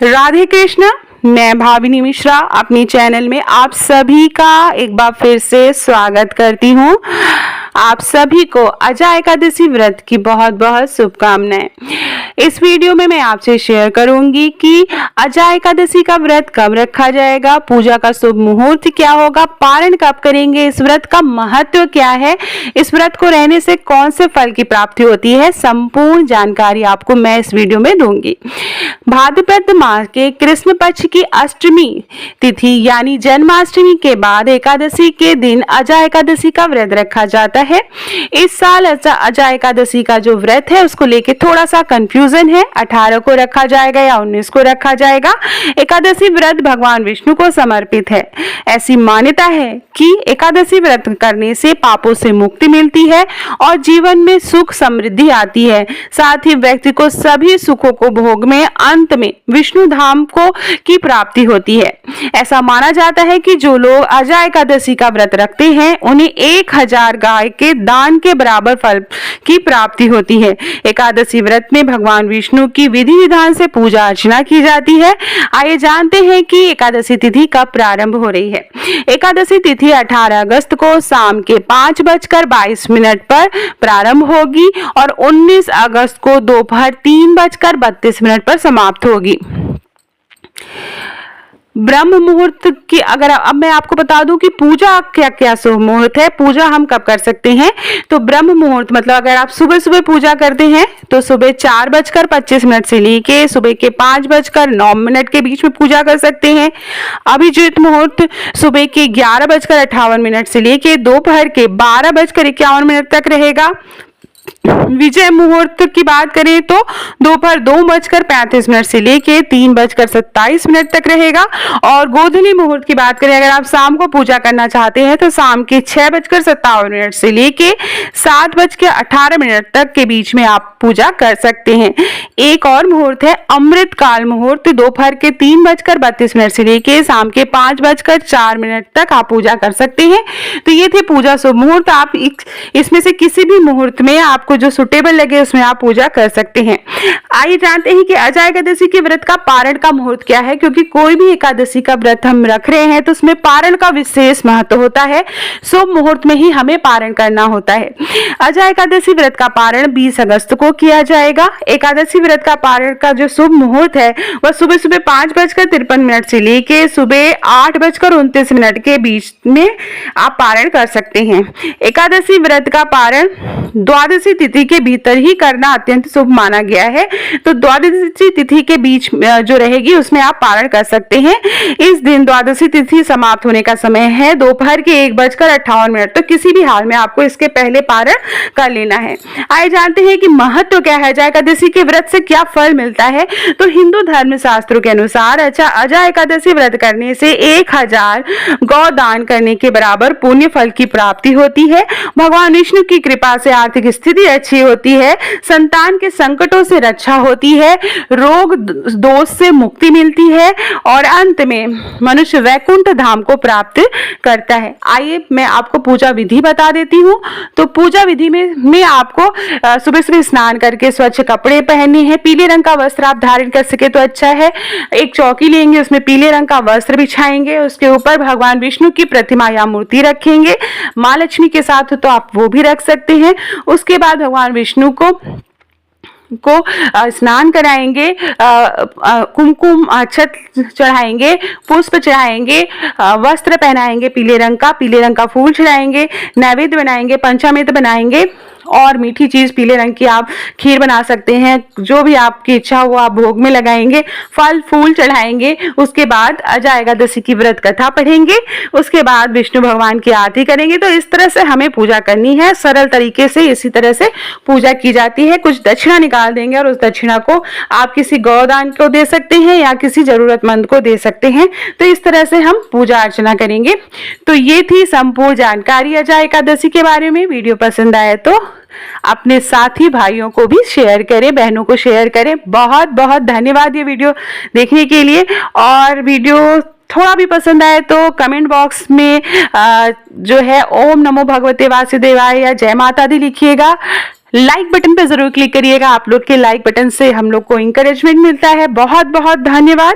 राधे कृष्ण। मैं भाविनी मिश्रा अपनी चैनल में आप सभी का एक बार फिर से स्वागत करती हूँ। आप सभी को अजय एकादशी व्रत की बहुत बहुत शुभकामनाएं। इस वीडियो में मैं आपसे शेयर करूंगी कि अजय एकादशी का व्रत कब रखा जाएगा, पूजा का शुभ मुहूर्त क्या होगा, पारण कब करेंगे, इस व्रत का महत्व क्या है, इस व्रत को रहने से कौन से फल की प्राप्ति होती है, संपूर्ण जानकारी आपको मैं इस वीडियो में दूंगी। भाद्रपद मास के कृष्ण पक्ष की अष्टमी तिथि यानी जन्माष्टमी के बाद एकादशी के दिन अजय एकादशी का व्रत रखा जाता है। इस साल अजय एकादशी का जो व्रत है उसको लेके थोड़ा सा कंफ्यूजन है। 18 को रखा जाएगा या 19 को रखा जाएगा। एकादशी व्रत भगवान विष्णु को समर्पित है। ऐसी मान्यता है कि एकादशी व्रत करने से पापों से मुक्ति मिलती है और जीवन में सुख समृद्धि आती है। साथ ही व्यक्ति को सभी सुखों को भोग में अंत में विष्णु धाम को की प्राप्ति होती है। ऐसा माना जाता है कि जो लोग अजय एकादशी का व्रत रखते हैं उन्हें 1000 गाय के दान के बराबर फल की प्राप्ति होती है। एकादशी व्रत में भगवान विष्णु की विधि विधान से पूजा अर्चना की जाती है। आइए जानते हैं कि एकादशी तिथि कब प्रारंभ हो रही है। एकादशी तिथि 18 अगस्त को शाम के 5:22 पर प्रारंभ होगी और 19 अगस्त को दोपहर 3:32 पर समाप्त होगी। ब्रह्म मुहूर्त की अगर अब मैं आपको बता दूं कि पूजा क्या क्या शुभ मुहूर्त है, पूजा हम कब कर सकते हैं। तो ब्रह्म मुहूर्त मतलब अगर आप सुबह सुबह पूजा करते हैं तो सुबह 4:25 से लेके सुबह के 5:09 के बीच में पूजा कर सकते हैं। अभिजीत मुहूर्त सुबह के 11:58 से लेके दोपहर के 12:51 तक रहेगा। विजय मुहूर्त की बात करें तो दोपहर 2:35 से लेके 3:27 तक रहेगा। और गोधूली मुहूर्त की बात करें अगर आप शाम को पूजा करना चाहते हैं तो शाम के 6:57 से लेके 7:18 तक के बीच में आप पूजा कर सकते हैं। एक और मुहूर्त है अमृत काल मुहूर्त, दोपहर के 3:32 से लेके शाम के 5:04 तक आप पूजा कर सकते हैं। तो ये थे पूजा शुभ मुहूर्त। आप इसमें से किसी भी मुहूर्त में आपको जो सुटेबल लगे उसमें आप पूजा कर सकते हैं। आइए जानते हैं कि अजय एकादशी के व्रत का पारण का मुहूर्त क्या है, क्योंकि कोई भी एकादशी का व्रत हम रख रहे हैं तो उसमें पारण का विशेष महत्व होता है। शुभ मुहूर्त में ही हमें पारण करना होता है। अजय एकादशी व्रत का पारण 20 अगस्त को किया जाएगा। एकादशी व्रत का पारण का जो शुभ मुहूर्त है वह सुबह सुबह 5:53 से लेके सुबह 8:29 के बीच में आप पारण कर सकते हैं। एकादशी व्रत का पारण द्वादशी तिथि के भीतर ही करना अत्यंत शुभ माना गया है। तो द्वादशी तिथि के बीच जो रहेगी उसमें आप पारण कर सकते हैं। इस दिन द्वादशी तिथि समाप्त होने का समय है दोपहर के 1:58। तो किसी भी हाल में आपको इसके पहले पारण कर लेना है। आइए जानते हैं कि महत्व क्या है, अजय एकादशी के व्रत से क्या फल मिलता है। तो हिंदू धर्म शास्त्रों के अनुसार अजय एकादशी व्रत करने से 1000 गौ दान करने के बराबर पुण्य फल की प्राप्ति होती है। भगवान विष्णु की कृपा से आर्थिक स्थिति अच्छी होती है, संतान के संकटों से रक्षा होती है, रोग दोष से मुक्ति मिलती है और अंत में मनुष्य वैकुंठ धाम को प्राप्त करता है। आइए मैं आपको पूजा विधि बता देती हूँ। तो पूजा विधि में आपको सुबह सुबह स्नान करके स्वच्छ कपड़े पहनने हैं। पीले रंग का वस्त्र आप धारण कर सके तो अच्छा है। एक चौकी लेंगे, उसमें पीले रंग का वस्त्र बिछाएंगे, उसके ऊपर भगवान विष्णु की प्रतिमा या मूर्ति रखेंगे। माँ लक्ष्मी के साथ तो आप वो भी रख सकते हैं। उसके बाद भगवान विष्णु को स्नान कराएंगे, कुमकुम अक्षत चढ़ाएंगे, पुष्प चढ़ाएंगे, वस्त्र पहनाएंगे पीले रंग का फूल चढ़ाएंगे, नैवेद्य बनाएंगे, पंचामृत बनाएंगे और मीठी चीज पीले रंग की आप खीर बना सकते हैं। जो भी आपकी इच्छा हो आप भोग में लगाएंगे, फल फूल चढ़ाएंगे। उसके बाद अजय एकादशी की व्रत कथा पढ़ेंगे, उसके बाद विष्णु भगवान की आरती करेंगे। तो इस तरह से हमें पूजा करनी है। सरल तरीके से इसी तरह से पूजा की जाती है। कुछ दक्षिणा निकाल देंगे और उस दक्षिणा को आप किसी गौदान को दे सकते हैं या किसी जरूरतमंद को दे सकते हैं। तो इस तरह से हम पूजा अर्चना करेंगे। तो ये थी संपूर्ण जानकारी अजय एकादशी के बारे में। वीडियो पसंद आए तो अपने साथी भाइयों को भी शेयर करें, बहनों को शेयर करें। बहुत बहुत धन्यवाद ये वीडियो देखने के लिए। और वीडियो थोड़ा भी पसंद आए तो कमेंट बॉक्स में जो है ओम नमो भगवते वासुदेवाय या जय माता दी लिखिएगा। लाइक बटन पर जरूर क्लिक करिएगा। आप लोग के लाइक बटन से हम लोग को इंकरेजमेंट मिलता है। बहुत बहुत धन्यवाद।